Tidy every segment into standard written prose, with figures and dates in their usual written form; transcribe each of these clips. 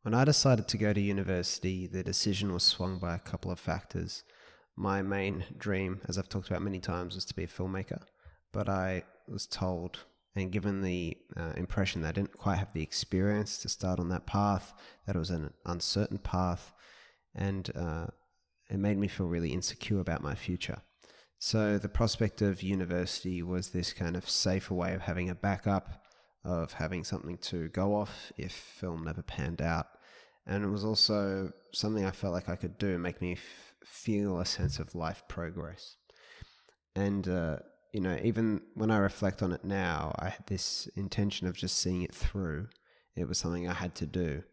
When I decided to go to university, the decision was swung by a couple of factors. My main dream, as I've talked about many times, was to be a filmmaker, but I was told and given the impression that I didn't quite have the experience to start on that path, that it was an uncertain path, and it made me feel really insecure about my future. So the prospect of university was this kind of safer way of having a backup, of having something to go off if film never panned out. And it was also something I felt like I could do, make me feel a sense of life progress. And, even when I reflect on it now, I had this intention of just seeing it through. It was something I had to do.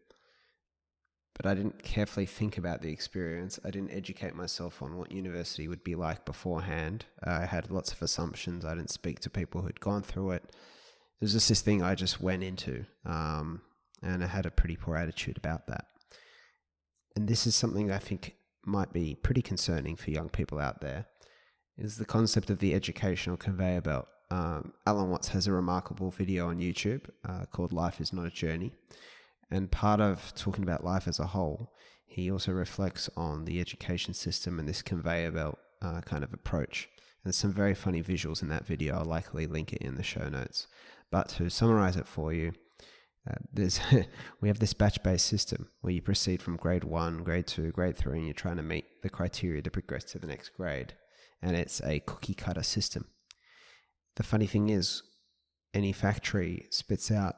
But I didn't carefully think about the experience. I didn't educate myself on what university would be like beforehand. I had lots of assumptions. I didn't speak to people who'd gone through it. It was just this thing I just went into, and I had a pretty poor attitude about that. And this is something I think might be pretty concerning for young people out there, is the concept of the educational conveyor belt. Alan Watts has a remarkable video on YouTube called Life is Not a Journey. And part of talking about life as a whole, he also reflects on the education system and this conveyor belt kind of approach. And there's some very funny visuals in that video. I'll likely link it in the show notes. But to summarize it for you, we have this batch-based system where you proceed from grade 1, grade 2, grade 3, and you're trying to meet the criteria to progress to the next grade. And it's a cookie-cutter system. The funny thing is, any factory spits out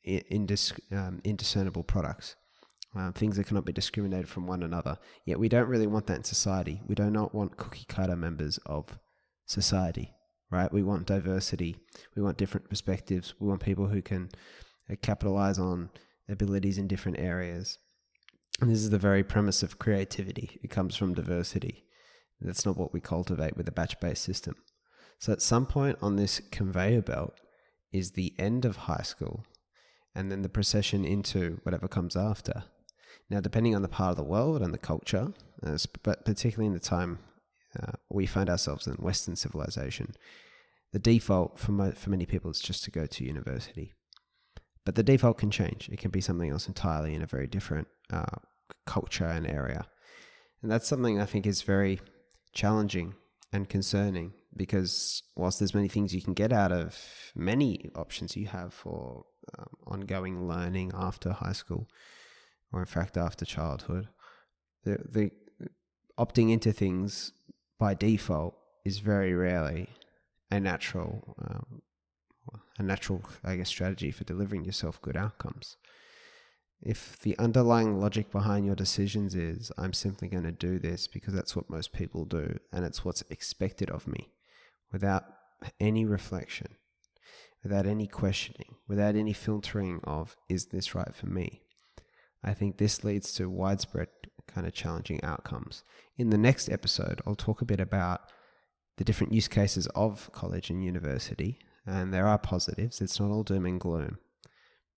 indiscernible products, things that cannot be discriminated from one another. Yet we don't really want that in society. We do not want cookie-cutter members of society, right? We want diversity. We want different perspectives. We want people who can capitalize on abilities in different areas. And this is the very premise of creativity. It comes from diversity. That's not what we cultivate with a batch-based system. So at some point on this conveyor belt is the end of high school, and then the procession into whatever comes after. Now, depending on the part of the world and the culture, but particularly in the time we find ourselves in Western civilization, the default for many people is just to go to university. But the default can change. It can be something else entirely in a very different culture and area. And that's something I think is very challenging and concerning, because whilst there's many things you can get out of many options you have for ongoing learning after high school, or in fact after childhood, the opting into things by default is very rarely a natural, I guess, strategy for delivering yourself good outcomes. If the underlying logic behind your decisions is, I'm simply going to do this because that's what most people do, and it's what's expected of me, without any reflection, without any questioning, without any filtering of, is this right for me? I think this leads to widespread kind of challenging outcomes. In the next episode, I'll talk a bit about the different use cases of college and university, and there are positives. It's not all doom and gloom,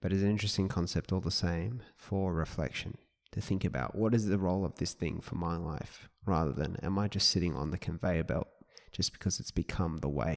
but it's an interesting concept all the same for reflection, to think about what is the role of this thing for my life, rather than am I just sitting on the conveyor belt just because it's become the way.